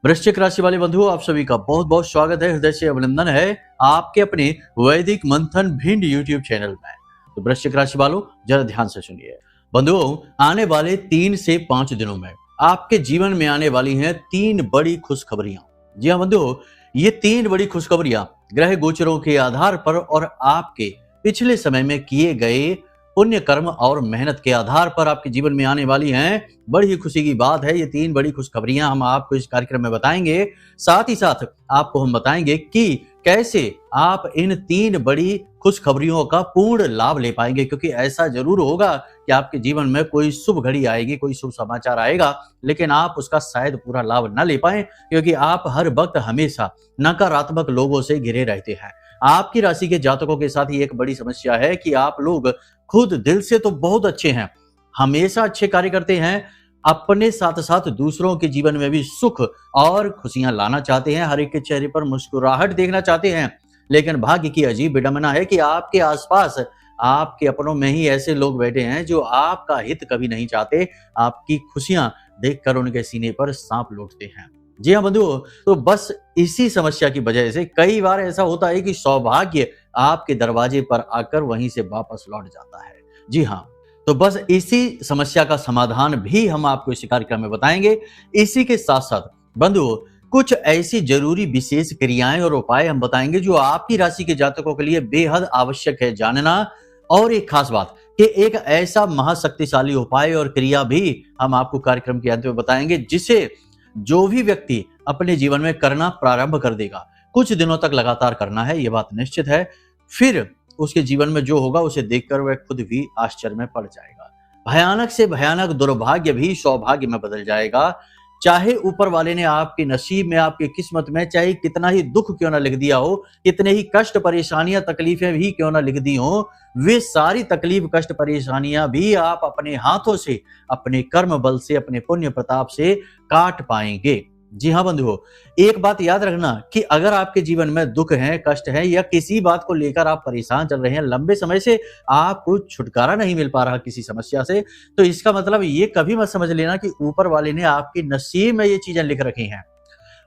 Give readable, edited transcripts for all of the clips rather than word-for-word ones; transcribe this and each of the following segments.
वृश्चिक राशि वाले बंधुओं, आप सभी का बहुत बहुत स्वागत है, हृदय से अभिनंदन है आपके अपने वैदिक मंथन भिंड यूट्यूब चैनल में। तो वृश्चिक राशि वालों, जरा ध्यान से सुनिए। बंधुओं, आने वाले 3 से 5 दिनों में आपके जीवन में आने वाली हैं 3 बड़ी खुशखबरियां। जी हाँ बंधुओं, ये 3 बड़ी खुशखबरियां ग्रह गोचरों के आधार पर और आपके पिछले समय में किए गए पुण्य कर्म और मेहनत के आधार पर आपके जीवन में आने वाली हैं। बड़ी ही खुशी की बात है, ये 3 बड़ी खुशखबरियां हम आपको इस कार्यक्रम में बताएंगे। साथ ही साथ आपको हम बताएंगे कि कैसे आप इन 3 बड़ी खुशखबरियों का पूर्ण लाभ ले पाएंगे, क्योंकि ऐसा जरूर होगा कि आपके जीवन में कोई शुभ घड़ी आएगी, कोई शुभ समाचार आएगा, लेकिन आप उसका शायद पूरा लाभ न ले पाए, क्योंकि आप हर वक्त हमेशा नकारात्मक लोगों से घिरे रहते हैं। आपकी राशि के जातकों के साथ ही एक बड़ी समस्या है कि आप लोग खुद दिल से तो बहुत अच्छे हैं, हमेशा अच्छे कार्य करते हैं, अपने साथ साथ दूसरों के जीवन में भी सुख और खुशियां लाना चाहते हैं, हर एक के चेहरे पर मुस्कुराहट देखना चाहते हैं। लेकिन भाग्य की अजीब विडंबना है कि आपके आसपास आपके अपनों में ही ऐसे लोग बैठे हैं जो आपका हित कभी नहीं चाहते, आपकी खुशियां देखकर उनके सीने पर सांप लौटते हैं। जी हाँ बंधुओं, तो बस इसी समस्या की वजह से कई बार ऐसा होता है कि सौभाग्य आपके दरवाजे पर आकर वहीं से वापस लौट जाता है। जी हाँ, तो बस इसी समस्या का समाधान भी हम आपको इस कार्यक्रम में बताएंगे। इसी के साथ साथ बंधुओं, कुछ ऐसी जरूरी विशेष क्रियाएं और उपाय हम बताएंगे जो आपकी राशि के जातकों के लिए बेहद आवश्यक है जानना। और एक खास बात कि एक ऐसा महाशक्तिशाली उपाय और क्रिया भी हम आपको कार्यक्रम के अंत में बताएंगे, जिसे जो भी व्यक्ति अपने जीवन में करना प्रारंभ कर देगा, कुछ दिनों तक लगातार करना है, यह बात निश्चित है, फिर उसके जीवन में जो होगा उसे देखकर वह खुद भी आश्चर्य में पड़ जाएगा। भयानक से भयानक दुर्भाग्य भी सौभाग्य में बदल जाएगा। चाहे ऊपर वाले ने आपके नसीब में, आपकी किस्मत में चाहे कितना ही दुख क्यों ना लिख दिया हो, कितने ही कष्ट परेशानियां तकलीफें भी क्यों ना लिख दी हो, वे सारी तकलीफ कष्ट परेशानियां भी आप अपने हाथों से, अपने कर्म बल से, अपने पुण्य प्रताप से काट पाएंगे। जी हाँ बंधुओं, एक बात याद रखना कि अगर आपके जीवन में दुख है, कष्ट है या किसी बात को लेकर आप परेशान चल रहे हैं, लंबे समय से आपको छुटकारा नहीं मिल पा रहा किसी समस्या से, तो इसका मतलब ये कभी मत समझ लेना कि ऊपर वाले ने आपके नसीब में ये चीजें लिख रखी हैं।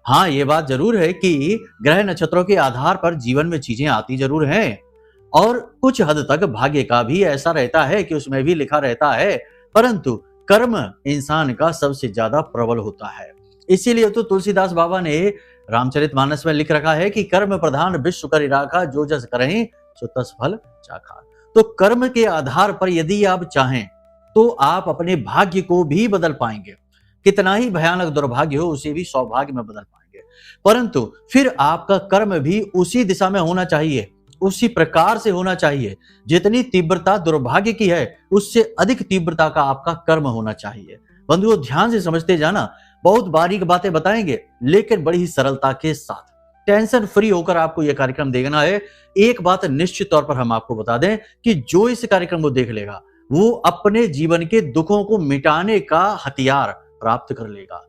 हाँ, ये बात जरूर है कि ग्रह नक्षत्रों के आधार पर जीवन में चीजें आती जरूर हैं, और कुछ हद तक भाग्य का भी ऐसा रहता है कि उसमें भी लिखा रहता है, परंतु कर्म इंसान का सबसे ज्यादा प्रबल होता है। इसीलिए तो तुलसीदास बाबा ने रामचरितमानस में लिख रखा है कि कर्म प्रधान विश्व करि राखा, जो जस करहिं सो तस फल चाखा। तो कर्म के आधार पर यदि आप चाहें तो आप अपने भाग्य को भी बदल पाएंगे। कितना ही भयानक दुर्भाग्य हो उसे भी सौभाग्य में बदल पाएंगे, परंतु फिर आपका कर्म भी उसी दिशा में होना चाहिए, उसी प्रकार से होना चाहिए। जितनी तीव्रता दुर्भाग्य की है, उससे अधिक तीव्रता का आपका कर्म होना चाहिए। बंधुओं, ध्यान से समझते जाना, बहुत बारीक बातें बताएंगे लेकिन बड़ी ही सरलता के साथ। टेंशन फ्री होकर आपको यह कार्यक्रम देखना है। एक बात निश्चित तौर पर हम आपको बता दें कि जो इस कार्यक्रम को देख लेगा वो अपने जीवन के दुखों को मिटाने का हथियार प्राप्त कर लेगा।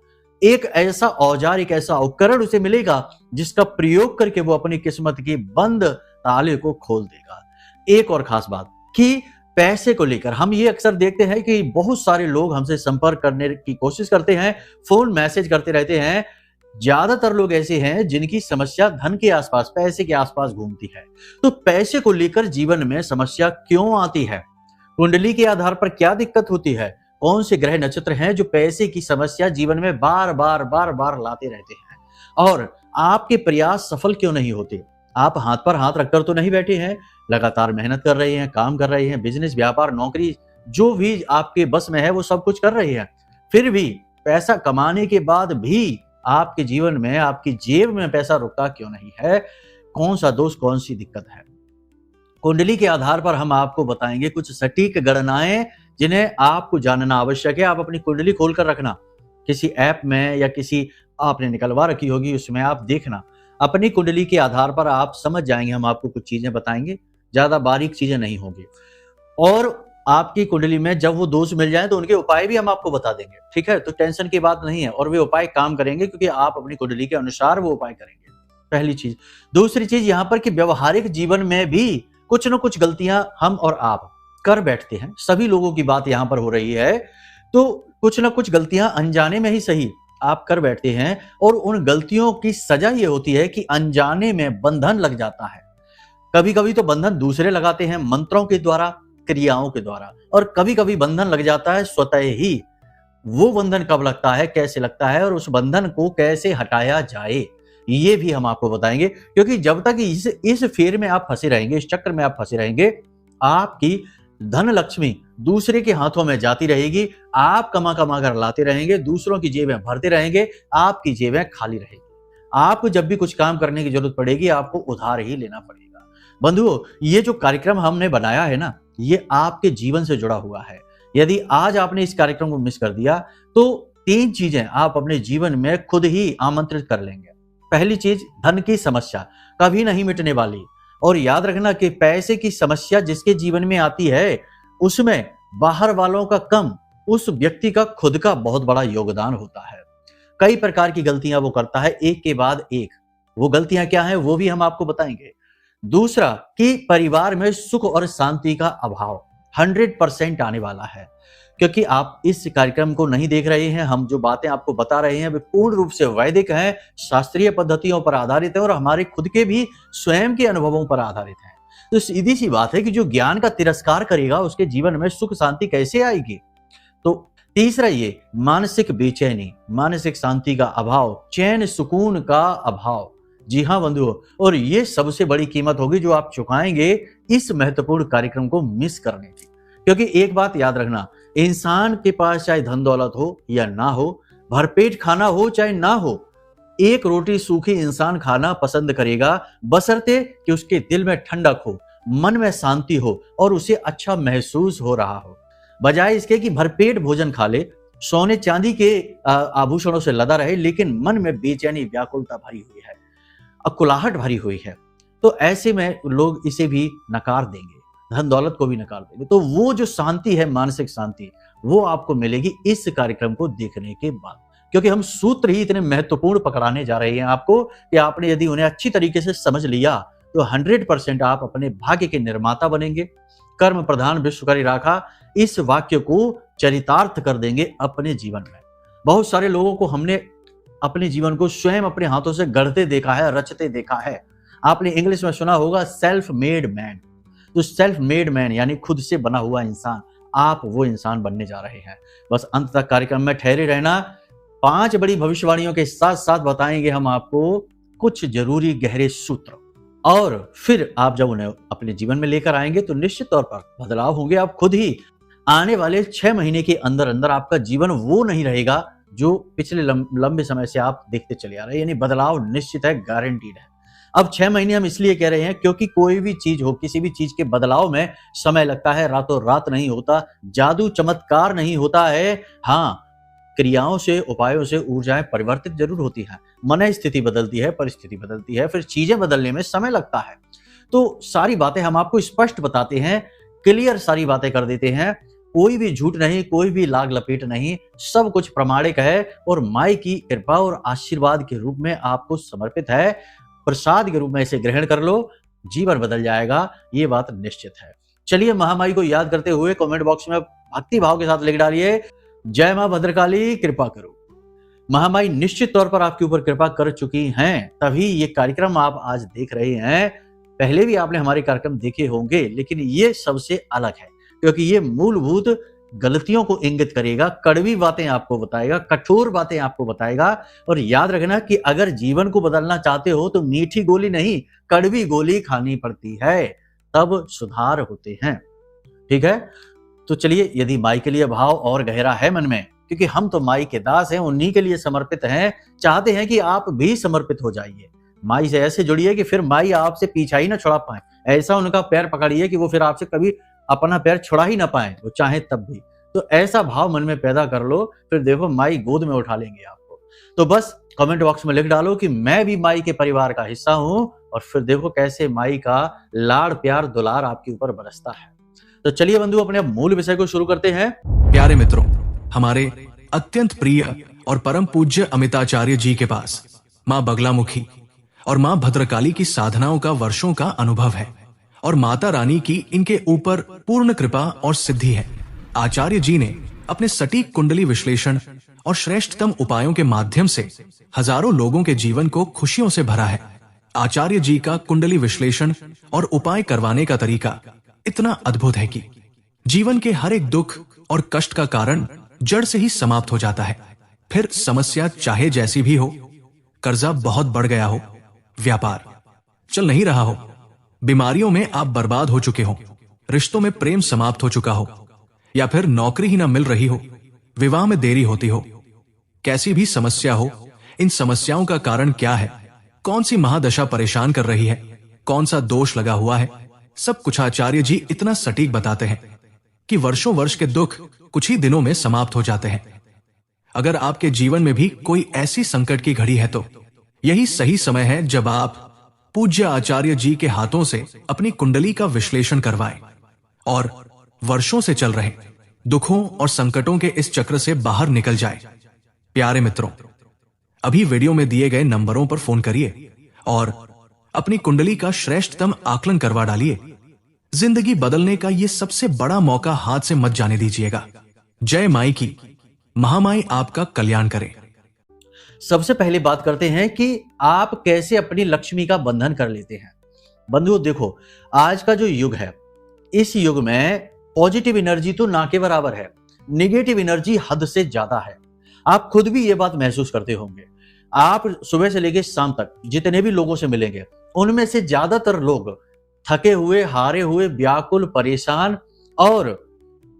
एक ऐसा औजार, एक ऐसा उपकरण उसे मिलेगा जिसका प्रयोग करके वो अपनी किस्मत की बंद ताले को खोल देगा। एक और खास बात कि पैसे को लेकर हम ये अक्सर देखते हैं कि बहुत सारे लोग हमसे संपर्क करने की कोशिश करते हैं, फोन मैसेज करते रहते हैं। ज्यादातर लोग ऐसे हैं जिनकी समस्या धन के आसपास, पैसे के आसपास घूमती है। तो पैसे को लेकर जीवन में समस्या क्यों आती है, कुंडली के आधार पर क्या दिक्कत होती है, कौन से ग्रह नक्षत्र हैं जो पैसे की समस्या जीवन में बार बार लाते रहते हैं, और आपके प्रयास सफल क्यों नहीं होते। आप हाथ पर हाथ रखकर तो नहीं बैठे हैं, लगातार मेहनत कर रहे हैं, काम कर रहे हैं, बिजनेस, व्यापार, नौकरी, जो भी आपके बस में है वो सब कुछ कर रहे हैं, फिर भी पैसा कमाने के बाद भी आपके जीवन में, आपकी जेब में पैसा रुकता क्यों नहीं है। कौन सा दोष, कौन सी दिक्कत है। कुंडली के आधार पर हम आपको बताएंगे कुछ सटीक गणनाएं जिन्हें आपको जानना आवश्यक है। आप अपनी कुंडली खोलकर रखना, किसी ऐप में या किसी आपने निकलवा रखी होगी उसमें आप देखना। अपनी कुंडली के आधार पर आप समझ जाएंगे, हम आपको कुछ चीजें बताएंगे, ज्यादा बारीक चीजें नहीं होंगी। और आपकी कुंडली में जब वो दोष मिल जाए तो उनके उपाय भी हम आपको बता देंगे, ठीक है। तो टेंशन की बात नहीं है, और वे उपाय काम करेंगे क्योंकि आप अपनी कुंडली के अनुसार वो उपाय करेंगे, पहली चीज। दूसरी चीज यहाँ पर कि व्यवहारिक जीवन में भी कुछ न कुछ गलतियां हम और आप कर बैठते हैं, सभी लोगों की बात यहाँ पर हो रही है। तो कुछ न कुछ गलतियां अनजाने में ही सही आप कर बैठते हैं और उन गलतियों की सजा ये होती है कि अनजाने में बंधन लग जाता है। कभी कभी तो बंधन दूसरे लगाते हैं मंत्रों के द्वारा, क्रियाओं के द्वारा, और कभी कभी बंधन लग जाता है स्वतः ही। वो बंधन कब लगता है, कैसे लगता है और उस बंधन को कैसे हटाया जाए, ये भी हम आपको बताएंगे। क्योंकि जब तक इस फेर में आप फंसे रहेंगे, इस चक्कर में आप फंसे रहेंगे, आपकी धन लक्ष्मी दूसरे के हाथों में जाती रहेगी। आप कमा कमा कर लाते रहेंगे, दूसरों की जेबें भरते रहेंगे, आपकी जेबें खाली रहेगी। आपको जब भी कुछ काम करने की जरूरत पड़ेगी, आपको उधार ही लेना पड़ेगा। बंधुओं, ये जो कार्यक्रम हमने बनाया है ना, ये आपके जीवन से जुड़ा हुआ है। यदि आज आपने इस कार्यक्रम को मिस कर दिया तो 3 चीजें आप अपने जीवन में खुद ही आमंत्रित कर लेंगे। पहली चीज, धन की समस्या कभी नहीं मिटने वाली। और याद रखना कि पैसे की समस्या जिसके जीवन में आती है, उसमें बाहर वालों का कम, उस व्यक्ति का खुद का बहुत बड़ा योगदान होता है। कई प्रकार की गलतियां वो करता है, एक के बाद एक। वो गलतियां क्या हैं वो भी हम आपको बताएंगे। दूसरा कि परिवार में सुख और शांति का अभाव 100% आने वाला है। क्योंकि आप इस कार्यक्रम को नहीं देख रहे हैं, हम जो बातें आपको बता रहे हैं वे पूर्ण रूप से वैदिक हैं, शास्त्रीय पद्धतियों पर आधारित है और हमारे खुद के भी स्वयं के अनुभवों पर आधारित है। तो सीधी सी बात है कि जो ज्ञान का तिरस्कार करेगा उसके जीवन में सुख शांति कैसे आएगी। तो तीसरा ये मानसिक बेचैनी, मानसिक शांति का अभाव, चैन सुकून का अभाव। जी हाँ बंधुओं, और ये सबसे बड़ी कीमत होगी जो आप चुकाएंगे इस महत्वपूर्ण कार्यक्रम को मिस करने की। क्योंकि एक बात याद रखना, इंसान के पास चाहे धन दौलत हो या ना हो, भरपेट खाना हो चाहे ना हो, एक रोटी सूखी इंसान खाना पसंद करेगा, बशर्ते कि उसके दिल में ठंडक हो, मन में शांति हो और उसे अच्छा महसूस हो रहा हो। बजाय इसके कि भरपेट भोजन खा ले, सोने चांदी के आभूषणों से लदा रहे, लेकिन मन में बेचैनी, व्याकुलता भरी हुई है, अकुलाहट भरी हुई है, तो ऐसे में लोग इसे भी नकार देंगे, धन दौलत को भी नकार देंगे। तो वो जो शांति है, मानसिक शांति, वो आपको मिलेगी इस कार्यक्रम को देखने के बाद। क्योंकि हम सूत्र ही इतने महत्वपूर्ण पकड़ाने जा रहे हैं आपको कि आपने यदि उन्हें अच्छी तरीके से समझ लिया तो 100% आप अपने भाग्य के निर्माता बनेंगे। कर्म प्रधान विश्वकरी राखा, इस वाक्य को चरितार्थ कर देंगे अपने जीवन में। बहुत सारे लोगों को हमने अपने जीवन को स्वयं अपने हाथों से गढ़ते देखा है, रचते देखा है। आपने इंग्लिश में सुना होगा सेल्फ मेड मैन। तो सेल्फ मेड मैन यानी खुद से बना हुआ इंसान, आप वो इंसान बनने जा रहे हैं। बस अंत तक कार्यक्रम में ठहरे रहना। 5 बड़ी भविष्यवाणियों के साथ साथ बताएंगे हम आपको कुछ जरूरी गहरे सूत्र, और फिर आप जब उन्हें अपने जीवन में लेकर आएंगे तो निश्चित तौर पर बदलाव होंगे। आप खुद ही आने वाले 6 महीने के अंदर अंदर आपका जीवन वो नहीं रहेगा जो पिछले लंबे समय से आप देखते चले आ रहे हैं। यानी बदलाव निश्चित है, गारंटीड है। अब 6 महीने हम इसलिए कह रहे हैं क्योंकि कोई भी चीज हो, किसी भी चीज के बदलाव में समय लगता है, रातों रात नहीं होता, जादू चमत्कार नहीं होता है। हाँ, क्रियाओं से, उपायों से ऊर्जाएं परिवर्तित जरूर होती हैं, मन स्थिति बदलती है, परिस्थिति बदलती है, फिर चीजें बदलने में समय लगता है। तो सारी बातें हम आपको स्पष्ट बताते हैं, क्लियर सारी बातें कर देते हैं। कोई भी झूठ नहीं, कोई भी लाग लपेट नहीं, सब कुछ प्रमाणिक है और माई की कृपा और आशीर्वाद के रूप में आपको समर्पित है। प्रसाद के रूप में इसे ग्रहण कर लो, जीवन बदल जाएगा, ये बात निश्चित है। चलिए महामाई को याद करते हुए कमेंट बॉक्स में भक्ति भाव के साथ लिख डालिए, जय मां भद्रकाली कृपा करो। महामाई निश्चित तौर पर आपके ऊपर कृपा कर चुकी हैं, तभी ये कार्यक्रम आप आज देख रहे हैं। पहले भी आपने हमारे कार्यक्रम देखे होंगे, लेकिन ये सबसे अलग है क्योंकि ये मूलभूत गलतियों को इंगित करेगा, कड़वी बातें आपको बताएगा, कठोर बातें आपको बताएगा। और याद रखना कि अगर जीवन को बदलना चाहते हो तो मीठी गोली नहीं, कड़वी गोली खानी पड़ती है, तब सुधार होते हैं। ठीक है, तो चलिए, यदि माई के लिए भाव और गहरा है मन में, क्योंकि हम तो माई के दास हैं, उन्हीं के लिए समर्पित हैं, चाहते हैं कि आप भी समर्पित हो जाइए। माई से ऐसे जुड़िए कि फिर माई आपसे पीछा ही ना छुड़ा पाए, ऐसा उनका पैर पकड़िए कि वो फिर आपसे कभी अपना पैर छुड़ा ही ना पाए, वो चाहे तब भी। तो ऐसा भाव मन में पैदा कर लो, फिर देखो माई गोद में उठा लेंगे आपको। तो बस कमेंट बॉक्स में लिख डालो कि मैं भी माई के परिवार का हिस्सा हूं, और फिर देखो कैसे माई का लाड़ प्यार दुलार आपके ऊपर बरसता है। तो चलिए बंधु, अपने मूल विषय को शुरू करते हैं। प्यारे मित्रों, हमारे अत्यंत प्रिय और परम पूज्य अमिताचार्य जी के पास मां बगलामुखी और मां भद्रकाली की साधनाओं का वर्षों का अनुभव है, और माता रानी की इनके ऊपर पूर्ण कृपा और सिद्धि है। आचार्य जी ने अपने सटीक कुंडली विश्लेषण और श्रेष्ठतम उपायों के माध्यम से हजारों लोगों के जीवन को खुशियों से भरा है। आचार्य जी का कुंडली विश्लेषण और उपाय करवाने का तरीका इतना अद्भुत है कि जीवन के हर एक दुख और कष्ट का कारण जड़ से ही समाप्त हो जाता है। फिर समस्या चाहे जैसी भी हो, कर्जा बहुत बढ़ गया हो, व्यापार चल नहीं रहा हो, बीमारियों में आप बर्बाद हो चुके हो, रिश्तों में प्रेम समाप्त हो चुका हो, या फिर नौकरी ही ना मिल रही हो, विवाह में देरी होती हो, कैसी भी समस्या हो, इन समस्याओं का कारण क्या है, कौन सी महादशा परेशान कर रही है, कौन सा दोष लगा हुआ है, सब कुछ आचार्य जी इतना सटीक बताते हैं कि वर्षों वर्ष के दुख कुछ ही दिनों में समाप्त हो जाते हैं। अगर आपके जीवन में भी कोई ऐसी संकट की घड़ी है तो यही सही समय है जब आप पूज्य आचार्य जी के हाथों से अपनी कुंडली का विश्लेषण करवाएं और वर्षों से चल रहे दुखों और संकटों के इस चक्र से बाहर निकल जाए। प्यारे मित्रों, अभी वीडियो में दिए गए नंबरों पर फोन करिए और अपनी कुंडली का श्रेष्ठतम आकलन करवा डालिए। जिंदगी बदलने का यह सबसे बड़ा मौका हाथ से मत जाने दीजिएगा। जय माई की, महामाई आपका कल्याण करे। सबसे पहले बात करते हैं कि आप कैसे अपनी लक्ष्मी का बंधन कर लेते हैं। बंधुओं देखो, आज का जो युग है, इस युग में पॉजिटिव एनर्जी तो ना के बराबर है, नेगेटिव एनर्जी हद से ज्यादा है। आप खुद भी ये बात महसूस करते होंगे। आप सुबह से लेकर शाम तक जितने भी लोगों से मिलेंगे, उनमें से ज्यादातर लोग थके हुए, हारे हुए, व्याकुल, परेशान और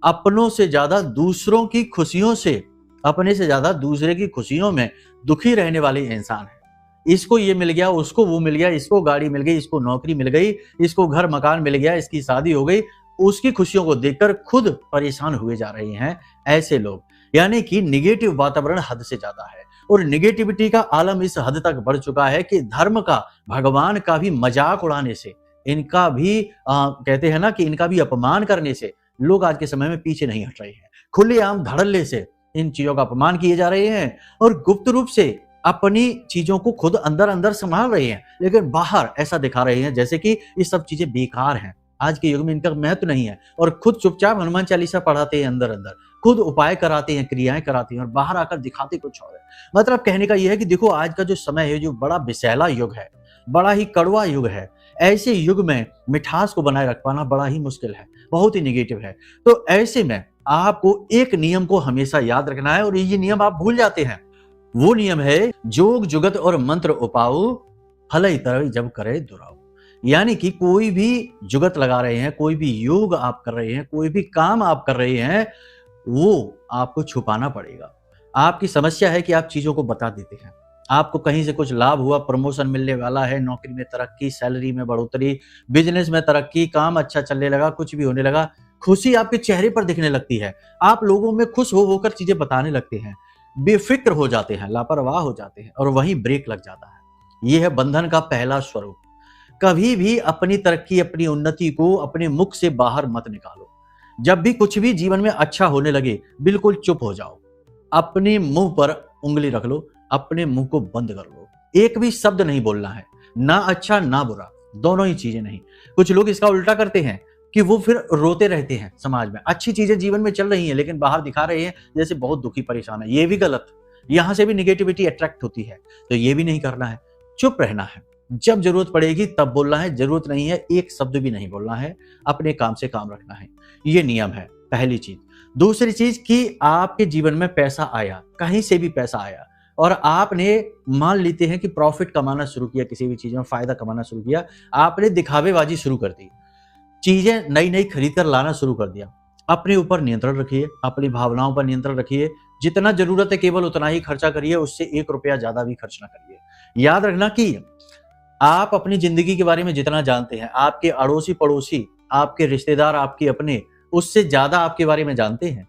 अपनों से ज्यादा दूसरों की खुशियों से, अपने से ज्यादा दूसरे की खुशियों में दुखी रहने वाले इंसान हैं। इसको ये मिल गया, उसको वो मिल गया, इसको गाड़ी मिल गई, इसको नौकरी मिल गई, इसको घर मकान मिल गया, इसकी शादी हो गई, उसकी खुशियों को देखकर खुद परेशान हुए जा रहे हैं ऐसे लोग। यानी कि निगेटिव वातावरण हद से ज्यादा है और निगेटिविटी का आलम इस हद तक बढ़ चुका है कि धर्म का, भगवान का भी मजाक उड़ाने से, इनका भी कहते हैं ना कि इनका भी अपमान करने से लोग आज के समय में पीछे नहीं हट रहे हैं। खुलेआम धड़ल्ले से इन चीजों का अपमान किए जा रहे हैं और गुप्त रूप से अपनी चीजों को खुद अंदर अंदर संभाल रहे हैं, लेकिन बाहर ऐसा दिखा रहे हैं जैसे कि ये सब चीजें बेकार हैं, आज के युग में इनका महत्व नहीं है, और खुद चुपचाप हनुमान चालीसा पढ़ाते हैं अंदर अंदर, खुद उपाय कराते हैं, क्रियाएं कराते हैं और बाहर आकर दिखाते कुछ और है। मतलब कहने का यह है कि देखो, आज का जो समय है, जो बड़ा विषैला युग है, बड़ा ही कड़वा युग है, ऐसे युग में मिठास को बनाए रख पाना बड़ा ही मुश्किल है, बहुत ही निगेटिव है। तो ऐसे में आपको एक नियम को हमेशा याद रखना है और ये नियम आप भूल जाते हैं। वो नियम है, जोग जुगत और मंत्र उपाऊ, फल इतर जब करे दुराऊ। यानी कि कोई भी जुगत लगा रहे हैं, कोई भी योग आप कर रहे हैं, कोई भी काम आप कर रहे हैं, वो आपको छुपाना पड़ेगा। आपकी समस्या है कि आप चीजों को बता देते हैं। आपको कहीं से कुछ लाभ हुआ, प्रमोशन मिलने वाला है, नौकरी में तरक्की, सैलरी में बढ़ोतरी, बिजनेस में तरक्की, काम अच्छा चलने लगा, कुछ भी होने लगा, खुशी आपके चेहरे पर दिखने लगती है, आप लोगों में खुश हो होकर चीजें बताने लगते हैं, बेफिक्र हो जाते हैं, लापरवाह हो जाते हैं और वहीं ब्रेक लग जाता है। यह है बंधन का पहला स्वरूप। कभी भी अपनी तरक्की, अपनी उन्नति को अपने मुख से बाहर मत निकालो। जब भी कुछ भी जीवन में अच्छा होने लगे, बिल्कुल चुप हो जाओ, अपने मुंह पर उंगली रख लो, अपने मुंह को बंद कर लो, एक भी शब्द नहीं बोलना है, ना अच्छा ना बुरा, दोनों ही चीजें नहीं। कुछ लोग इसका उल्टा करते हैं कि वो फिर रोते रहते हैं समाज में, अच्छी चीजें जीवन में चल रही हैं लेकिन बाहर दिखा रहे हैं जैसे बहुत दुखी परेशान है। ये भी गलत, यहां से भी निगेटिविटी अट्रैक्ट होती है, तो ये भी नहीं करना है। चुप रहना है, जब जरूरत पड़ेगी तब बोलना है, जरूरत नहीं है एक शब्द भी नहीं बोलना है, अपने काम से काम रखना है। ये नियम है पहली चीज। दूसरी चीज कि आपके जीवन में पैसा आया, कहीं से भी पैसा आया और आपने मान लेते हैं कि प्रॉफिट कमाना शुरू किया, किसी भी चीज में फायदा कमाना शुरू किया, आपने दिखावेबाजी शुरू कर दी, चीजें नई नई खरीद कर लाना शुरू कर दिया। अपने ऊपर नियंत्रण रखिए, अपनी भावनाओं पर नियंत्रण रखिए, जितना जरूरत है केवल उतना ही खर्चा करिए, उससे 1 रुपया ज्यादा भी खर्च ना करिए। याद रखना कि आप अपनी जिंदगी के बारे में जितना जानते हैं, आपके अड़ोसी पड़ोसी, आपके रिश्तेदार, आपके अपने, उससे ज्यादा आपके बारे में जानते हैं।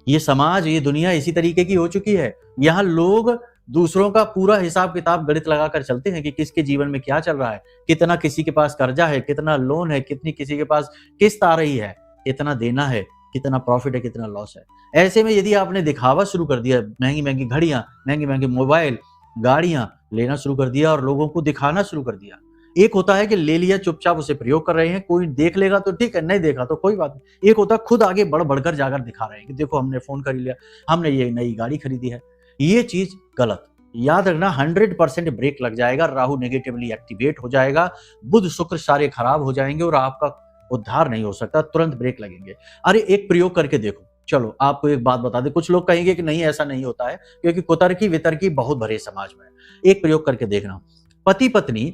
ये समाज, ये दुनिया इसी तरीके की हो चुकी है। यहाँ लोग दूसरों का पूरा हिसाब किताब गणित लगाकर चलते हैं कि किसके जीवन में क्या चल रहा है, कितना किसी के पास कर्जा है, कितना लोन है, कितनी किसी के पास किस्त आ रही है, कितना देना है, कितना प्रॉफिट है, कितना लॉस है। ऐसे में यदि आपने दिखावा शुरू कर दिया, महंगी महंगी घड़ियां, महंगे महंगे मोबाइल, गाड़ियां लेना शुरू कर दिया और लोगों को दिखाना शुरू कर दिया। एक होता है कि ले लिया, चुपचाप उसे प्रयोग कर रहे हैं, कोई देख लेगा तो ठीक है, नहीं देखा तो कोई बात नहीं। एक होता है खुद आगे बढ़ बढ़कर जाकर दिखा रहे हैं कि देखो हमने फोन खरीद लिया, हमने ये नई गाड़ी खरीदी है। ये चीज गलत। याद रखना 100% ब्रेक लग जाएगा, राहु नेगेटिवली एक्टिवेट हो जाएगा, बुध शुक्र सारे खराब हो जाएंगे और आपका उद्धार नहीं हो सकता, तुरंत ब्रेक लगेंगे। अरे एक प्रयोग करके देखो। चलो आपको एक बात बता दे, कुछ लोग कहेंगे कि नहीं ऐसा नहीं होता है क्योंकि कुतर्की वितर्की बहुत भरे समाज में। एक प्रयोग करके देखना, पति पत्नी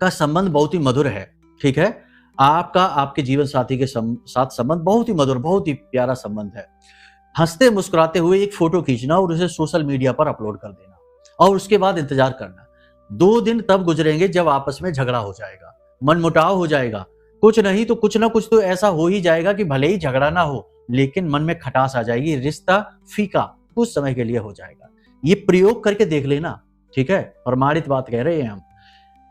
का संबंध बहुत ही मधुर है, ठीक है, आपका आपके जीवन साथी के साथ संबंध बहुत ही मधुर, बहुत ही प्यारा संबंध है। हंसते मुस्कुराते हुए एक फोटो खींचना और उसे सोशल मीडिया पर अपलोड कर देना और उसके बाद इंतजार करना। 2 दिन तब गुजरेंगे जब आपस में झगड़ा हो जाएगा, मनमुटाव हो जाएगा, कुछ नहीं तो कुछ ना कुछ तो ऐसा हो ही जाएगा कि भले ही झगड़ा ना हो लेकिन मन में खटास आ जाएगी, रिश्ता फीका कुछ समय के लिए हो जाएगा। ये प्रयोग करके देख लेना, ठीक है, प्रमाणित बात कह रहे हैं हम।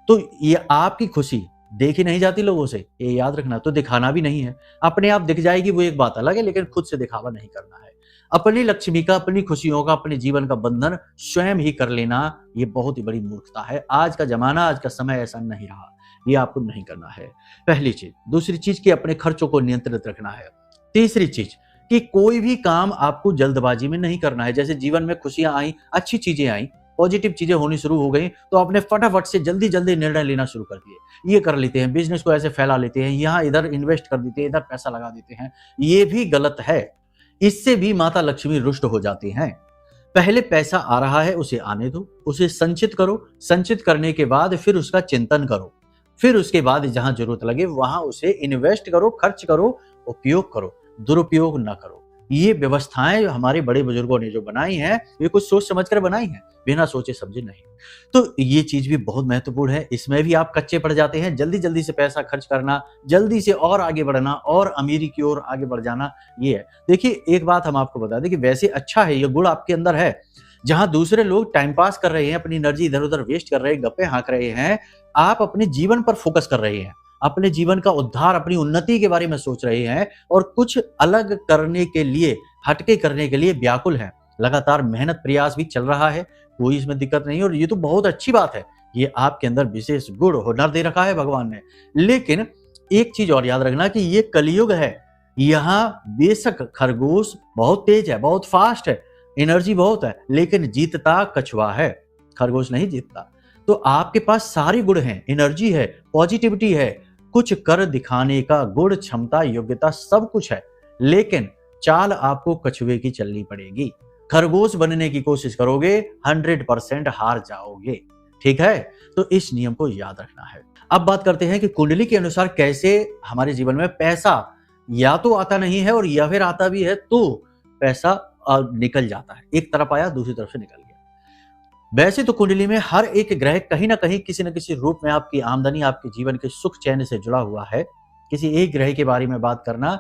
तो ये आपकी खुशी देखी नहीं जाती लोगों से, ये याद रखना, तो दिखाना भी नहीं है। अपने आप दिख जाएगी वो एक बात अलग है, लेकिन खुद से दिखावा नहीं करना है। अपनी लक्ष्मी का, अपनी खुशियों का, अपने जीवन का बंधन स्वयं ही कर लेना, ये बहुत ही बड़ी मूर्खता है। आज का जमाना, आज का समय ऐसा नहीं रहा, ये आपको नहीं करना है, पहली चीज। दूसरी चीज कि अपने खर्चों को नियंत्रित रखना है। तीसरी चीज कि कोई भी काम आपको जल्दबाजी में नहीं करना है। जैसे जीवन में खुशियां आई, अच्छी चीजें आई, पॉजिटिव चीजें होनी शुरू हो गई तो आपने फटाफट से जल्दी जल्दी निर्णय लेना शुरू कर दिए। ये कर लेते हैं, बिजनेस को ऐसे फैला लेते हैं, यहाँ इधर इन्वेस्ट कर देते हैं, इधर पैसा लगा देते हैं, ये भी गलत है। इससे भी माता लक्ष्मी रुष्ट हो जाती हैं। पहले पैसा आ रहा है उसे आने दो, उसे संचित करो, संचित करने के बाद फिर उसका चिंतन करो, फिर उसके बाद जहां जरूरत लगे वहां उसे इन्वेस्ट करो, खर्च करो, उपयोग करो, दुरुपयोग न करो। ये व्यवस्थाएं हमारे बड़े बुजुर्गों ने जो बनाई हैं, ये कुछ सोच समझकर बनाई हैं, बिना सोचे समझे नहीं। तो ये चीज भी बहुत महत्वपूर्ण है, इसमें भी आप कच्चे पड़ जाते हैं। जल्दी जल्दी से पैसा खर्च करना, जल्दी से और आगे बढ़ना और अमीरी की ओर आगे बढ़ जाना, ये है। देखिए एक बात हम आपको बता दें कि वैसे अच्छा है, ये गुण आपके अंदर है। जहां दूसरे लोग टाइम पास कर रहे हैं, अपनी एनर्जी इधर उधर वेस्ट कर रहे हैं, गप्पे हाँक रहे हैं, आप अपने जीवन पर फोकस कर रहे हैं, अपने जीवन का उद्धार, अपनी उन्नति के बारे में सोच रहे हैं और कुछ अलग करने के लिए, हटके करने के लिए व्याकुल हैं। लगातार मेहनत प्रयास भी चल रहा है, कोई इसमें दिक्कत नहीं, और ये तो बहुत अच्छी बात है। ये आपके अंदर विशेष गुण, हुनर दे रखा है भगवान ने। लेकिन एक चीज और याद रखना कि ये कलयुग है। यहाँ बेशक खरगोश बहुत तेज है, बहुत फास्ट है, एनर्जी बहुत है, लेकिन जीतता कछुआ है, खरगोश नहीं जीतता। तो आपके पास सारे गुण हैं, एनर्जी है, पॉजिटिविटी है, कुछ कर दिखाने का गुण, क्षमता, योग्यता सब कुछ है, लेकिन चाल आपको कछुए की चलनी पड़ेगी। खरगोश बनने की कोशिश करोगे 100% हार जाओगे, ठीक है। तो इस नियम को याद रखना है। अब बात करते हैं कि कुंडली के अनुसार कैसे हमारे जीवन में पैसा या तो आता नहीं है और या फिर आता भी है तो पैसा निकल जाता है, एक तरफ आया दूसरी तरफ से निकल गया। वैसे तो कुंडली में हर एक ग्रह कहीं ना कहीं किसी न किसी रूप में आपकी आमदनी, आपके जीवन के सुख चैन से जुड़ा हुआ है। किसी एक ग्रह के बारे में बात करना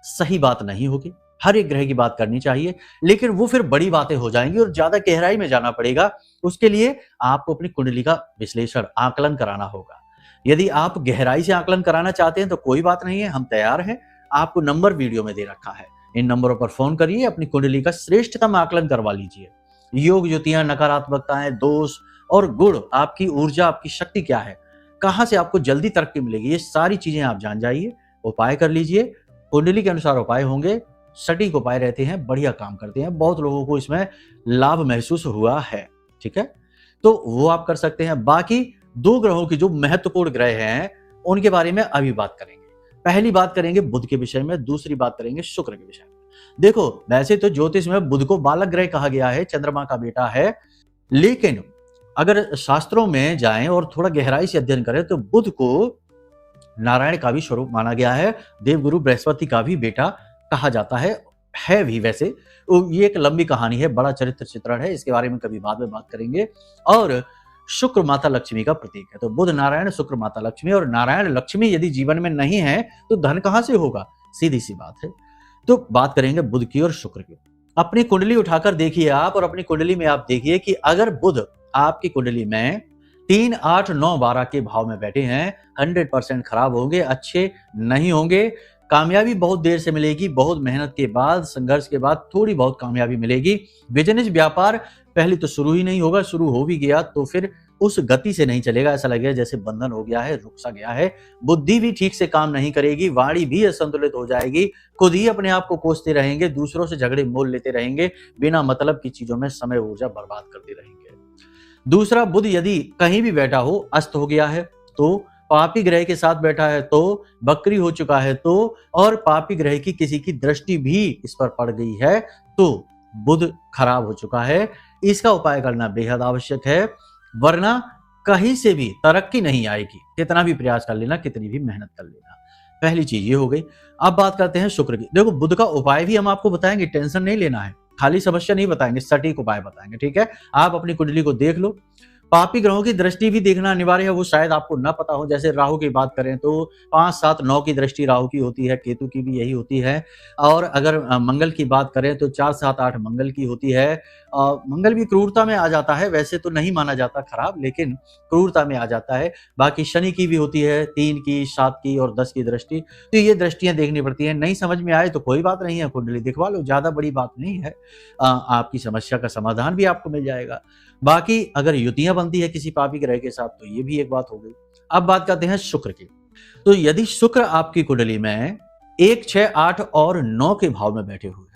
सही बात नहीं होगी, हर एक ग्रह की बात करनी चाहिए, लेकिन वो फिर बड़ी बातें हो जाएंगी और ज्यादा गहराई में जाना पड़ेगा। उसके लिए आपको अपनी कुंडली का विश्लेषण, आकलन कराना होगा। यदि आप गहराई से आकलन कराना चाहते हैं तो कोई बात नहीं है, हम तैयार हैं। आपको नंबर वीडियो में दे रखा है, इन नंबरों पर फोन करिए, अपनी कुंडली का श्रेष्ठतम आकलन करवा लीजिए। योग, युतियां, नकारात्मकताएं, दोष और गुण, आपकी ऊर्जा, आपकी शक्ति क्या है, कहां से आपको जल्दी तरक्की मिलेगी, ये सारी चीजें आप जान जाइए, उपाय कर लीजिए। कुंडली के अनुसार उपाय होंगे, सटीक उपाय रहते हैं, बढ़िया काम करते हैं, बहुत लोगों को इसमें लाभ महसूस हुआ है, ठीक है। तो वो आप कर सकते हैं। बाकी 2 ग्रहों की जो महत्वपूर्ण ग्रह हैं उनके बारे में अभी बात करेंगे। पहली बात करेंगे बुध के विषय में, दूसरी बात करेंगे शुक्र के विषय में। देखो वैसे तो ज्योतिष में बुध को बालक ग्रह कहा गया है, चंद्रमा का बेटा है, लेकिन अगर शास्त्रों में जाएं और थोड़ा गहराई से अध्ययन करें तो बुध को नारायण का भी स्वरूप माना गया है, देवगुरु बृहस्पति का भी बेटा कहा जाता है भी। वैसे ये एक लंबी कहानी है, बड़ा चरित्र चित्रण है, इसके बारे में कभी बाद में बात करेंगे। और शुक्र माता लक्ष्मी का प्रतीक है, तो बुध नारायण, शुक्र माता लक्ष्मी, और नारायण लक्ष्मी यदि जीवन में नहीं है तो धन कहां से होगा, सीधी सी बात है। तो बात करेंगे बुध की और शुक्र की। अपनी कुंडली उठाकर देखिए आप, और अपनी कुंडली में आप देखिए कि अगर बुध आपकी कुंडली में 3, 8, 9, 12 के भाव में बैठे हैं, 100% खराब होंगे, अच्छे नहीं होंगे। कामयाबी बहुत देर से मिलेगी, बहुत मेहनत के बाद, संघर्ष के बाद थोड़ी बहुत कामयाबी मिलेगी। बिजनेस व्यापार पहले तो शुरू ही नहीं होगा, शुरू हो भी गया तो फिर उस गति से नहीं चलेगा, ऐसा लगेगा जैसे बंधन हो गया है, रुक सा गया है। बुद्धि भी ठीक से काम नहीं करेगी, वाणी भी असंतुलित हो जाएगी, खुद ही अपने आप को कोसते रहेंगे, दूसरों से झगड़े मोल लेते रहेंगे, बिना मतलब की चीजों में समय ऊर्जा बर्बाद करते रहेंगे। दूसरा, बुध यदि कहीं भी बैठा हो, अस्त हो गया है तो, पापी ग्रह के साथ बैठा है तो, बकरी हो चुका है तो, और पापी ग्रह की किसी की दृष्टि भी इस पर पड़ गई है तो बुध खराब हो चुका है। इसका उपाय करना बेहद आवश्यक है, वरना कहीं से भी तरक्की नहीं आएगी, कितना भी प्रयास कर लेना, कितनी भी मेहनत कर लेना। पहली चीज ये हो गई। अब बात करते हैं शुक्र की। देखो, बुध का उपाय भी हम आपको बताएंगे, टेंशन नहीं लेना है, खाली समस्या नहीं बताएंगे, सटीक उपाय बताएंगे, ठीक है। आप अपनी कुंडली को देख लो। पापी ग्रहों की दृष्टि भी देखना अनिवार्य है, वो शायद आपको ना पता हो। जैसे राहु की बात करें तो 5, 7, 9 की दृष्टि राहु की होती है, केतु की भी यही होती है। और अगर मंगल की बात करें तो 4, 7, 8 मंगल की होती है। मंगल भी क्रूरता में आ जाता है, वैसे तो नहीं माना जाता खराब, लेकिन क्रूरता में आ जाता है। बाकी शनि की भी होती है, 3 की, 7 की और 10 की दृष्टि। तो ये दृष्टियां देखनी पड़ती है। नहीं समझ में आए तो कोई बात नहीं है, कुंडली दिखवा लो, ज्यादा बड़ी बात नहीं है। आपकी समस्या का समाधान भी आपको मिल जाएगा। बाकी अगर युतियां बनती है किसी पापी ग्रह के साथ तो ये भी एक बात हो गई। अब बात करते हैं शुक्र की। तो यदि शुक्र आपकी कुंडली में 1, 6, 8 और 9 के भाव में बैठे हुए,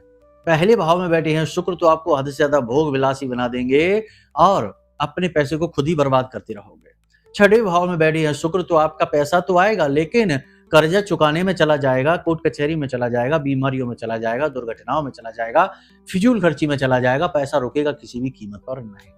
पहले भाव में बैठे हैं शुक्र, तो आपको हद से ज्यादा भोग विलासी बना देंगे और अपने पैसे को खुद ही बर्बाद करते रहोगे। 6ठे भाव में बैठे हैं शुक्र, तो आपका पैसा तो आएगा लेकिन कर्जा चुकाने में चला जाएगा, कोर्ट कचहरी में चला जाएगा, बीमारियों में चला जाएगा, दुर्घटनाओं में चला जाएगा, फिजूल खर्ची में चला जाएगा, पैसा रुकेगा किसी भी कीमत पर नहीं।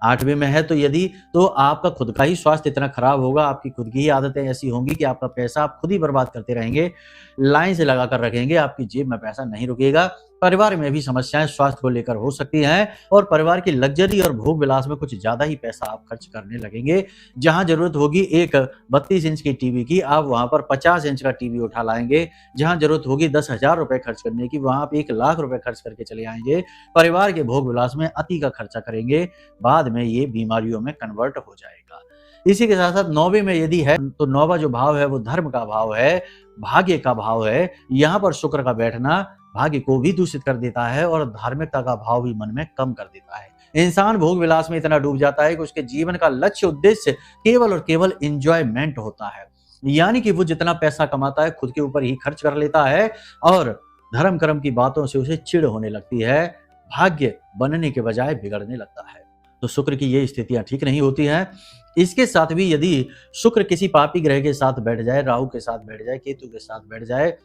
8वें में है तो यदि, तो आपका खुद का ही स्वास्थ्य इतना खराब होगा, आपकी खुद की ही आदतें ऐसी होंगी कि आपका पैसा आप खुद ही बर्बाद करते रहेंगे, लाइन से लगा कर रखेंगे, आपकी जेब में पैसा नहीं रुकेगा। परिवार में भी समस्याएं स्वास्थ्य को लेकर हो सकती हैं और परिवार की लग्जरी और भोग विलास में कुछ ज्यादा ही पैसा आप खर्च करने लगेंगे। जहां जरूरत होगी एक 32 इंच की टीवी की, आप वहां पर 50 इंच का टीवी उठा लाएंगे। जहां जरूरत होगी 10,000 रुपए खर्च करने की, वहां आप 1 लाख रुपए खर्च करके चले आएंगे। परिवार के भोग विलास में अति का खर्चा करेंगे, बाद में ये बीमारियों में कन्वर्ट हो जाएगा। इसी के साथ साथ 9वें में यदि है तो 9वां जो भाव है वो धर्म का भाव है, भाग्य का भाव है। यहाँ पर शुक्र का बैठना भाग्य को भी दूषित कर देता है और धार्मिकता का भाव भी मन में कम कर देता है। इंसान भोग विलास में इतना डूब जाता है कि उसके जीवन का लक्ष्य उद्देश्य केवल और केवल एंजॉयमेंट होता है, यानी कि वो जितना पैसा कमाता है खुद के ऊपर ही खर्च कर लेता है और धर्म कर्म की बातों से उसे चिढ़ होने लगती है, भाग्य बनने के बजाय बिगड़ने लगता है। तो शुक्र की ये स्थितियां ठीक नहीं होती हैं। इसके साथ भी यदि शुक्र किसी पापी ग्रह के साथ बैठ जाए, राहु के साथ बैठ जाए, केतु के साथ बैठ जाए,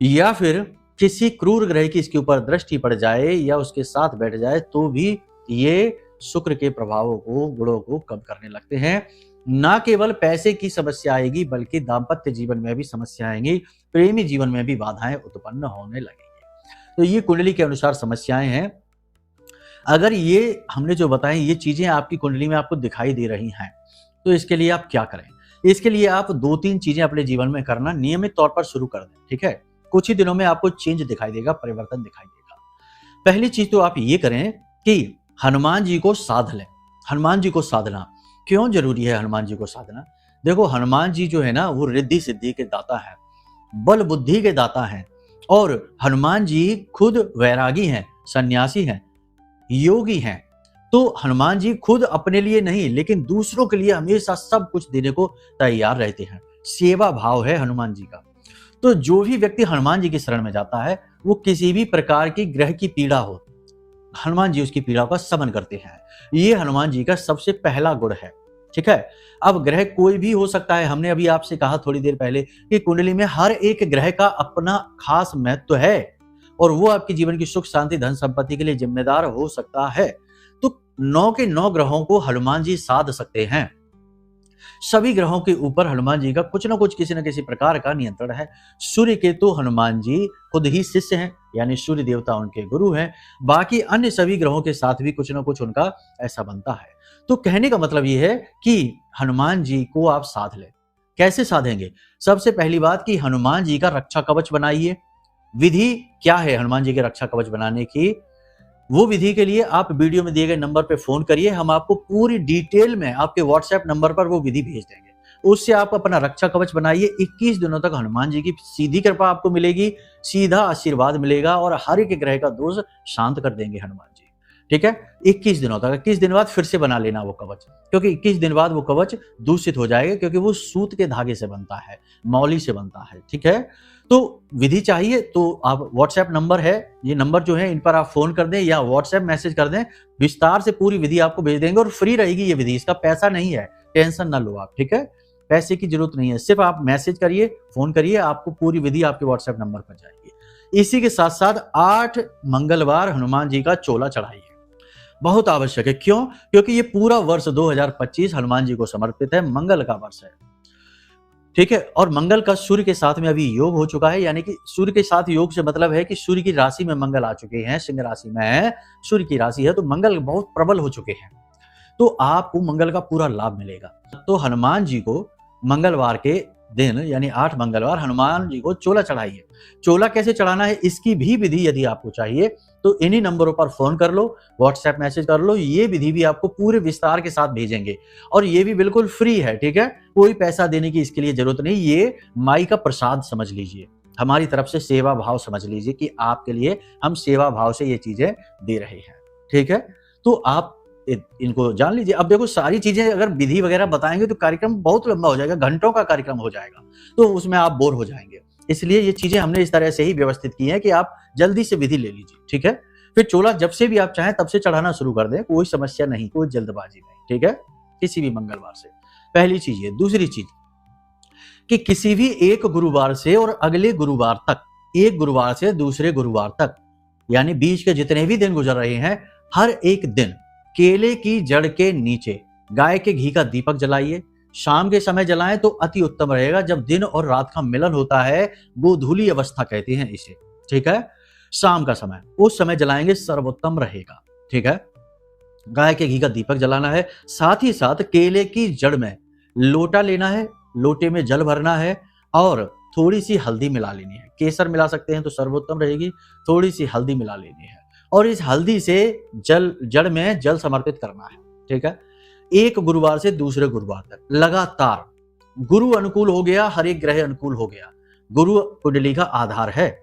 या फिर किसी क्रूर ग्रह की इसके ऊपर दृष्टि पड़ जाए या उसके साथ बैठ जाए, तो भी ये शुक्र के प्रभावों को, गुणों को कम करने लगते हैं। ना केवल पैसे की समस्या आएगी बल्कि दाम्पत्य जीवन में भी समस्या आएंगी, प्रेमी जीवन में भी बाधाएं उत्पन्न होने लगेंगी। तो ये कुंडली के अनुसार समस्याएं हैं। अगर ये हमने जो बताएं ये चीजें आपकी कुंडली में आपको दिखाई दे रही हैं, तो इसके लिए आप क्या करें? इसके लिए आप 2-3 चीजें अपने जीवन में करना नियमित तौर पर शुरू कर दें, ठीक है। कुछ ही दिनों में आपको चेंज दिखाई देगा, परिवर्तन दिखाई देगा। पहली चीज तो आप ये करें कि हनुमान जी को साध लें। हनुमान जी को साधना क्यों जरूरी है? हनुमान जी को साधना, देखो हनुमान जी जो है ना वो रिद्धि सिद्धि के दाता है, बल बुद्धि के दाता है, और हनुमान जी खुद वैरागी हैं, सन्यासी हैं, योगी हैं। तो हनुमान जी खुद अपने लिए नहीं लेकिन दूसरों के लिए हमेशा सब कुछ देने को तैयार रहते हैं। सेवा भाव है हनुमान जी का। तो जो भी व्यक्ति हनुमान जी की शरण में जाता है वो किसी भी प्रकार की ग्रह की पीड़ा हो, हनुमान जी उसकी पीड़ा का शमन करते हैं। ये हनुमान जी का सबसे पहला गुण है, ठीक है। अब ग्रह कोई भी हो सकता है। हमने अभी आपसे कहा थोड़ी देर पहले कि कुंडली में हर एक ग्रह का अपना खास महत्व है और वो आपके जीवन की सुख शांति धन संपत्ति के लिए जिम्मेदार हो सकता है। तो 9 के 9 ग्रहों को हनुमान जी साध सकते हैं। सभी ग्रहों के ऊपर हनुमान जी का कुछ न कुछ किसी न किसी प्रकार का नियंत्रण है। सूर्य के तो हनुमान जी खुद ही शिष्य हैं, यानी सूर्य देवता उनके गुरु हैं। बाकी अन्य सभी ग्रहों के साथ भी कुछ न कुछ उनका ऐसा बनता है। तो कहने का मतलब ये है कि हनुमान जी को आप साध लें। कैसे साधेंगे? सबसे पहली बात कि हनुमान जी का रक्षा कवच बनाइए। विधि क्या है हनुमान जी के रक्षा कवच बनाने की? वो विधि के लिए आप वीडियो में दिए गए नंबर पे फोन करिए, हम आपको पूरी डिटेल में आपके व्हाट्सएप नंबर पर वो विधि भेज देंगे। उससे आप अपना रक्षा कवच बनाइए। 21 दिनों तक हनुमान जी की सीधी कृपा आपको मिलेगी, सीधा आशीर्वाद मिलेगा और हर एक ग्रह का दोष शांत कर देंगे हनुमान जी। ठीक है, 21 दिनों तक। 21 दिन बाद फिर से बना लेना वो कवच, क्योंकि 21 दिन बाद वो कवच दूषित हो जाएगा, क्योंकि वो सूत के धागे से बनता है, मौली से बनता है। ठीक है, तो विधि चाहिए तो आप व्हाट्सएप नंबर है, ये नंबर जो है इन पर आप फोन कर दें या व्हाट्सएप मैसेज कर दें, विस्तार से पूरी विधि आपको भेज देंगे और फ्री रहेगी ये विधि, इसका पैसा नहीं है, टेंशन ना लो आप। ठीक है, पैसे की जरूरत नहीं है, सिर्फ आप मैसेज करिए, फोन करिए, आपको पूरी विधि आपके व्हाट्सएप नंबर पर जाएगी। इसी के साथ साथ 8 मंगलवार हनुमान जी का चोला चढ़ाइए, बहुत आवश्यक है। क्यों? क्योंकि ये पूरा वर्ष 2025 हनुमान जी को समर्पित है, मंगल का वर्ष है। ठीक है, और मंगल का सूर्य के साथ में अभी योग हो चुका है, यानी कि सूर्य के साथ योग से मतलब है कि सूर्य की राशि में मंगल आ चुके हैं, सिंह राशि में सूर्य की राशि है, तो मंगल बहुत प्रबल हो चुके हैं, तो आपको मंगल का पूरा लाभ मिलेगा। तो हनुमान जी को मंगलवार के दिन यानी 8 मंगलवार हनुमान जी को चोला चढ़ाइए। चोला कैसे चढ़ाना है इसकी भी विधि यदि आपको चाहिए तो इन्हीं नंबरों पर फोन कर लो, व्हाट्सएप मैसेज कर लो, ये विधि भी आपको पूरे विस्तार के साथ भेजेंगे और ये भी बिल्कुल फ्री है। ठीक है, कोई पैसा देने की इसके लिए जरूरत नहीं, ये माई का प्रसाद समझ लीजिए, हमारी तरफ से सेवा भाव समझ लीजिए कि आपके लिए हम सेवा भाव से ये चीजें दे रहे हैं। ठीक है, तो आप इनको जान लीजिए। अब देखो सारी चीजें अगर विधि वगैरह बताएंगे तो कार्यक्रम बहुत लंबा हो जाएगा, घंटों का कार्यक्रम हो जाएगा, तो उसमें आप बोर हो जाएंगे। इसलिए ये चीजें हमने इस तरह से ही व्यवस्थित की हैं कि आप जल्दी से विधि ले लीजिए। ठीक है, फिर चोला जब से भी आप चाहें तब से चढ़ाना शुरू कर दें, कोई समस्या नहीं, कोई जल्दबाजी नहीं। ठीक है, किसी भी मंगलवार से, पहली चीज ये। दूसरी चीज कि किसी भी एक गुरुवार से और अगले गुरुवार तक, एक गुरुवार से दूसरे गुरुवार तक, यानी बीच के जितने भी दिन गुजर रहे हैं, हर एक दिन केले की जड़ के नीचे गाय के घी का दीपक जलाइए। शाम के समय जलाएं तो अति उत्तम रहेगा, जब दिन और रात का मिलन होता है, गोधूली अवस्था कहते हैं इसे। ठीक है, शाम का समय, उस समय जलाएंगे सर्वोत्तम रहेगा। ठीक है, गाय के घी का दीपक जलाना है, साथ ही साथ केले की जड़ में लोटा लेना है, लोटे में जल भरना है और थोड़ी सी हल्दी मिला लेनी है। केसर मिला सकते हैं तो सर्वोत्तम रहेगी, थोड़ी सी हल्दी मिला लेनी है और इस हल्दी से जड़ में जल समर्पित करना है। ठीक है, एक गुरुवार से दूसरे गुरुवार तक लगातार। गुरु अनुकूल हो गया, हर एक ग्रह अनुकूल हो गया, गुरु कुंडली का आधार है,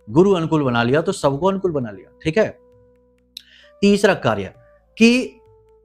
गुरु अनुकूल बना लिया तो सबको अनुकूल बना लिया। ठीक है, तीसरा कार्य कि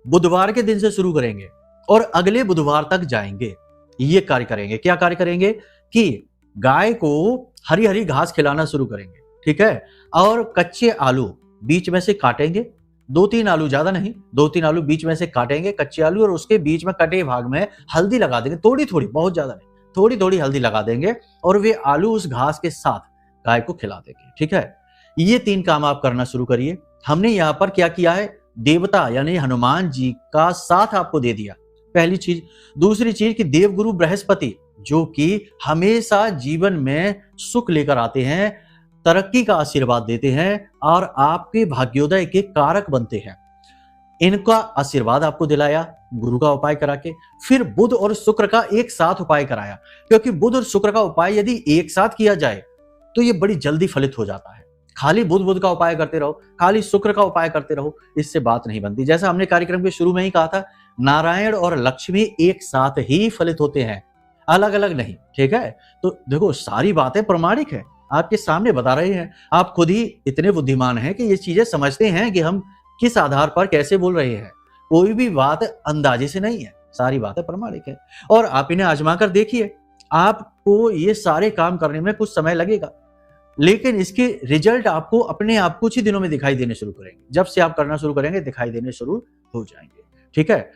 बुधवार के दिन से शुरू करेंगे और अगले बुधवार तक जाएंगे, ये कार्य करेंगे। क्या कार्य करेंगे कि गाय को हरी हरी घास खिलाना शुरू करेंगे। ठीक है, और कच्चे आलू बीच में से काटेंगे, 2-3 आलू, ज्यादा नहीं, 2-3 आलू बीच में से काटेंगे कच्चे आलू, और उसके बीच में कटे भाग में हल्दी लगा देंगे, थोड़ी थोड़ी, बहुत ज्यादा नहीं, थोड़ी थोड़ी हल्दी लगा देंगे और वे आलू उस घास के साथ गाय को खिला देंगे। ठीक है, ये 3 काम आप करना शुरू करिए। हमने यहाँ पर क्या किया है, देवता यानी हनुमान जी का साथ आपको दे दिया, पहली चीज। दूसरी चीज कि देवगुरु बृहस्पति जो कि हमेशा जीवन में सुख लेकर आते हैं, तरक्की का आशीर्वाद देते हैं और आपके भाग्योदय के कारक बनते हैं, इनका आशीर्वाद आपको दिलाया गुरु का उपाय करा के। फिर बुध और शुक्र का एक साथ उपाय कराया, क्योंकि बुध और शुक्र का उपाय यदि एक साथ किया जाए तो ये बड़ी जल्दी फलित हो जाता है। खाली बुध का उपाय करते रहो, खाली शुक्र का उपाय करते रहो, इससे बात नहीं बनती। जैसा हमने कार्यक्रम के शुरू में ही कहा था, नारायण और लक्ष्मी एक साथ ही फलित होते हैं, अलग अलग नहीं। ठीक है, तो देखो सारी बातें प्रमाणिक है, आपके सामने बता रहे हैं। आप खुद ही इतने बुद्धिमान हैं कि ये चीजें समझते हैं कि हम किस आधार पर कैसे बोल रहे हैं। कोई भी बात अंदाजे से नहीं है, सारी बातें प्रमाणिक है और आप इन्हें आजमा कर देखिए। आपको ये सारे काम करने में कुछ समय लगेगा, लेकिन इसके रिजल्ट आपको अपने आप कुछ ही दिनों में दिखाई देने शुरू करेंगे। जब से आप करना शुरू करेंगे दिखाई देने शुरू हो जाएंगे। ठीक है,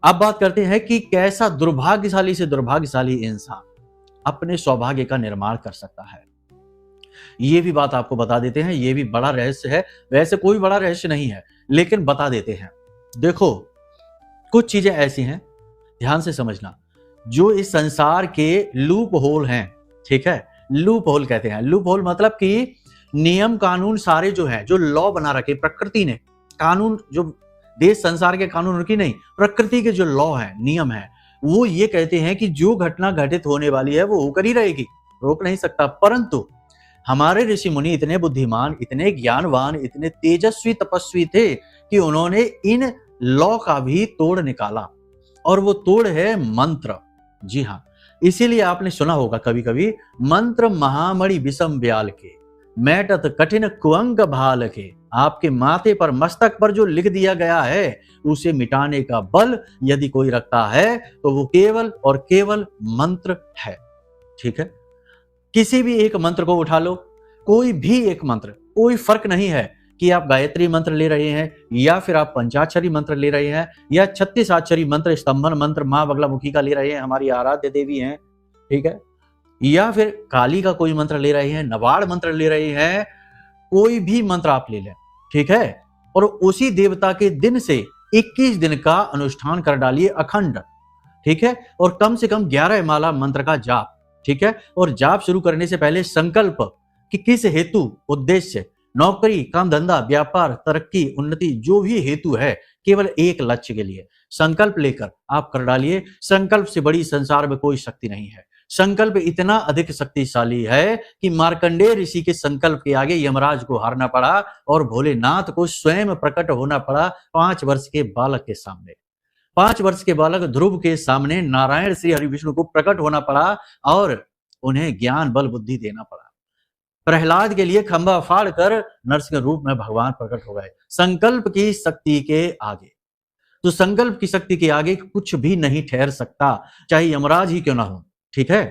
अब बात करते हैं कि कैसा दुर्भाग्यशाली से दुर्भाग्यशाली इंसान अपने सौभाग्य का निर्माण कर सकता है। ये भी बात आपको बता देते हैं, ये भी बड़ा रहस्य है। वैसे कोई बड़ा रहस्य नहीं है, लेकिन बता देते हैं। देखो कुछ चीजें ऐसी हैं, ध्यान से समझना, जो इस संसार के लूप होल हैं। ठीक है, लूप होल कहते हैं, लूप होल मतलब कि नियम कानून सारे जो हैं, जो लॉ बना रखे प्रकृति ने, कानून जो देश संसार के कानून की नहीं, प्रकृति के जो लॉ है, नियम है, वो ये कहते हैं कि जो घटना घटित होने वाली है वो होकर ही रहेगी, रोक नहीं सकता। परंतु हमारे ऋषि मुनि इतने बुद्धिमान, इतने ज्ञानवान, इतने तेजस्वी तपस्वी थे कि उन्होंने इन लॉ का भी तोड़ निकाला, और वो तोड़ है मंत्र। जी हाँ, इसीलिए आपने सुना होगा कभी कभी, मंत्र महामणि विषम ब्याल के, मैटत कठिन कुअंग भाल के। आपके माथे पर, मस्तक पर जो लिख दिया गया है, उसे मिटाने का बल यदि कोई रखता है तो वो केवल और केवल मंत्र है। ठीक है, किसी भी एक मंत्र को उठा लो, कोई भी एक मंत्र, कोई फर्क नहीं है कि आप गायत्री मंत्र ले रहे हैं या फिर आप पंचाक्षरी मंत्र ले रहे हैं या 36 अक्षरी मंत्र, स्तंभन मंत्र मां बगलामुखी का ले रहे हैं, हमारी आराध्य देवी हैं, ठीक है, या फिर काली का कोई मंत्र ले रहे हैं, नवाड़ मंत्र ले रहे हैं, कोई भी मंत्र आप ले लें, ठीक है, और उसी देवता के दिन से 21 दिन का अनुष्ठान कर डालिए अखंड, ठीक है, और कम से कम 11 माला मंत्र का जाप, ठीक है, और जाप शुरू करने से पहले संकल्प कि किस हेतु, उद्देश्य, नौकरी, काम धंधा, व्यापार, तरक्की, उन्नति, जो भी हेतु है, केवल एक लक्ष्य के लिए संकल्प लेकर आप कर डालिए। संकल्प से बड़ी संसार में कोई शक्ति नहीं है। संकल्प इतना अधिक शक्तिशाली है कि मार्कंडेय ऋषि के संकल्प के आगे यमराज को हारना पड़ा और भोलेनाथ को स्वयं प्रकट होना पड़ा 5 वर्ष के बालक के सामने। 5 वर्ष के बालक ध्रुव के सामने नारायण श्री हरि विष्णु को प्रकट होना पड़ा और उन्हें ज्ञान बल बुद्धि देना पड़ा। प्रहलाद के लिए खंभा फाड़ कर नरसिंह रूप में भगवान प्रकट हो गए संकल्प की शक्ति के आगे। तो संकल्प की शक्ति के आगे कुछ भी नहीं ठहर सकता, चाहे यमराज ही क्यों ना हो, ठीक है।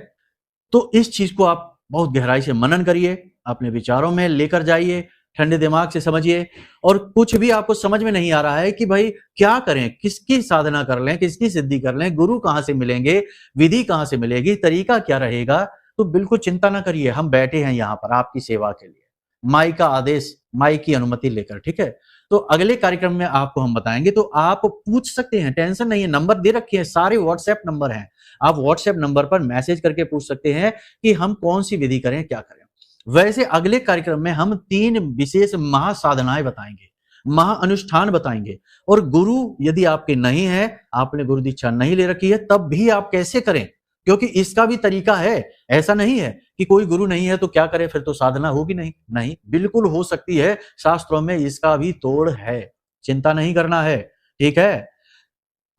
तो इस चीज को आप बहुत गहराई से मनन करिए, अपने विचारों में लेकर जाइए, ठंडे दिमाग से समझिए। और कुछ भी आपको समझ में नहीं आ रहा है कि भाई क्या करें, किसकी साधना कर लें, किसकी सिद्धि कर लें, गुरु कहां से मिलेंगे, विधि कहां से मिलेगी, तरीका क्या रहेगा, तो बिल्कुल चिंता ना करिए। हम बैठे हैं यहाँ पर आपकी सेवा के लिए, माई का आदेश, माई की अनुमति लेकर, ठीक है। तो अगले कार्यक्रम में आपको हम बताएंगे, तो आप पूछ सकते हैं, टेंशन नहीं है। नंबर दे रखे हैं, सारे व्हाट्सएप नंबर हैं, आप व्हाट्सएप नंबर पर मैसेज करके पूछ सकते हैं कि हम कौन सी विधि करें, क्या करें। वैसे अगले कार्यक्रम में हम 3 विशेष महासाधनाएं बताएंगे, महा अनुष्ठान बताएंगे। और गुरु यदि आपके नहीं है, आपने गुरु दीक्षा नहीं ले रखी है, तब भी आप कैसे करें, क्योंकि इसका भी तरीका है। ऐसा नहीं है कि कोई गुरु नहीं है तो क्या करें, फिर तो साधना होगी नहीं, नहीं, बिल्कुल हो सकती है। शास्त्रों में इसका भी तोड़ है, चिंता नहीं करना है, ठीक है।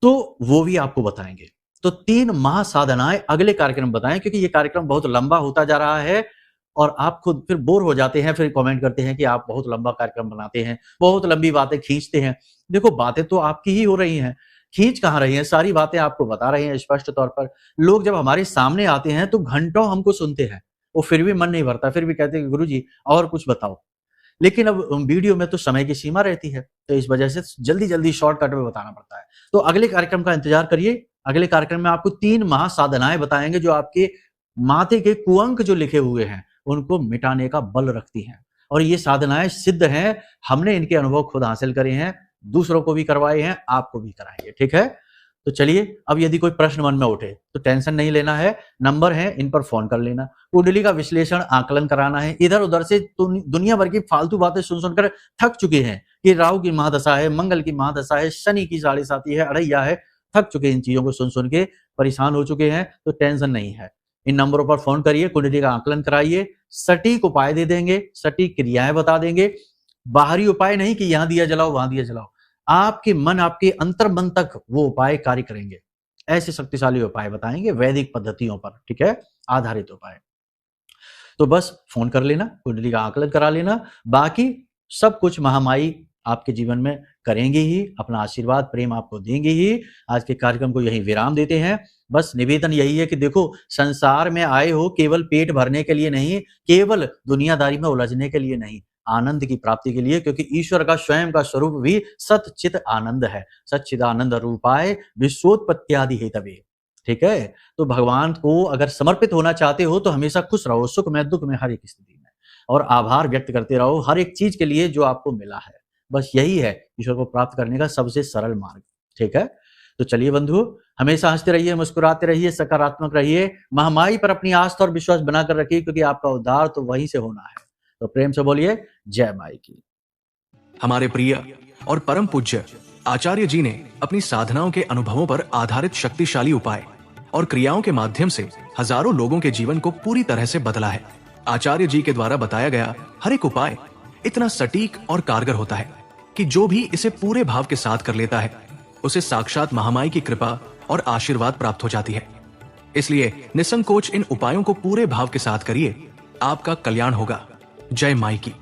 तो वो भी आपको बताएंगे। तो 3 महासाधनाएं अगले कार्यक्रम बताएं, क्योंकि ये कार्यक्रम बहुत लंबा होता जा रहा है और आप खुद फिर बोर हो जाते हैं, फिर कमेंट करते हैं कि आप बहुत लंबा कार्यक्रम बनाते हैं, बहुत लंबी बातें खींचते हैं। देखो, बातें तो आपकी ही हो रही हैं, खींच कहां रही हैं, सारी बातें आपको बता रहे हैं स्पष्ट तौर पर। लोग जब हमारे सामने आते हैं तो घंटों हमको सुनते हैं, वो फिर भी मन नहीं भरता, फिर भी कहते हैं कि गुरुजी और कुछ बताओ। लेकिन अब वीडियो में तो समय की सीमा रहती है, तो इस वजह से जल्दी जल्दी शॉर्टकट में बताना पड़ता है। तो अगले कार्यक्रम का इंतजार करिए। अगले कार्यक्रम में आपको 3 महासाधनाएं बताएंगे जो आपके माथे के कुअंक जो लिखे हुए हैं उनको मिटाने का बल रखती हैं। और ये साधनाएं सिद्ध हैं, हमने इनके अनुभव खुद हासिल करे हैं, दूसरों को भी करवाए हैं, आपको भी कराएंगे, ठीक है। तो चलिए, अब यदि कोई प्रश्न मन में उठे तो टेंशन नहीं लेना है, नंबर है, इन पर फोन कर लेना। कुंडली का विश्लेषण, आकलन कराना है। इधर उधर से दुनिया भर की फालतू बातें सुन सुनकर थक चुके हैं कि राहु की महादशा है, मंगल की महादशा है, शनि की 7.5 है, अड़ैया है, थक चुके हैं, इन चीजों को सुन सुन के परेशान हो चुके हैं। तो टेंशन नहीं है, इन नंबरों पर फोन करिए, कुंडली का आकलन कराइए, सटीक उपाय दे देंगे, सटीक क्रियाएं बता देंगे। बाहरी उपाय नहीं कि यहां दिया जलाओ वहां दिया जलाओ, आपके मन, आपके अंतर मन तक वो उपाय कार्य करेंगे। ऐसे शक्तिशाली उपाय बताएंगे वैदिक पद्धतियों पर, ठीक है, आधारित उपाय। तो बस फोन कर लेना, कुंडली का आकलन करा लेना, बाकी सब कुछ महामाई आपके जीवन में करेंगे ही, अपना आशीर्वाद प्रेम आपको देंगे ही। आज के कार्यक्रम को यही विराम देते हैं। बस निवेदन यही है कि देखो, संसार में आए हो केवल पेट भरने के लिए नहीं, केवल दुनियादारी में उलझने के लिए नहीं, आनंद की प्राप्ति के लिए, क्योंकि ईश्वर का स्वयं का स्वरूप भी सच्चित आनंद है। सच्चिदानंद रूपाय विश्वोत्पत्त्यादि हेतवे, ठीक है। तो भगवान को अगर समर्पित होना चाहते हो तो हमेशा खुश रहो, सुख में दुख में हर एक स्थिति में, और आभार व्यक्त करते रहो हर एक चीज के लिए जो आपको मिला है। बस यही है ईश्वर को प्राप्त करने का सबसे सरल मार्ग, ठीक है। तो चलिए बंधु, हमेशा हंसते रहिए, मुस्कुराते रहिए, सकारात्मक रहिए, महामाई पर अपनी आस्था और विश्वास बनाकर रखिए, क्योंकि आपका उद्धार तो वहीं से होना है। तो प्रेम से बोलिए जय माई की। हमारे प्रिय और परम पूज्य आचार्य जी ने अपनी साधनाओं के अनुभवों पर आधारित शक्तिशाली उपाय और क्रियाओं के माध्यम से हजारों लोगों के जीवन को पूरी तरह से बदला है। आचार्य जी के द्वारा बताया गया हर एक उपाय इतना सटीक और कारगर होता है कि जो भी इसे पूरे भाव के साथ कर लेता है उसे साक्षात महामाई की कृपा और आशीर्वाद प्राप्त हो जाती है। इसलिए निसंकोच इन उपायों को पूरे भाव के साथ करिए। आपका कल्याण होगा। जय माई की।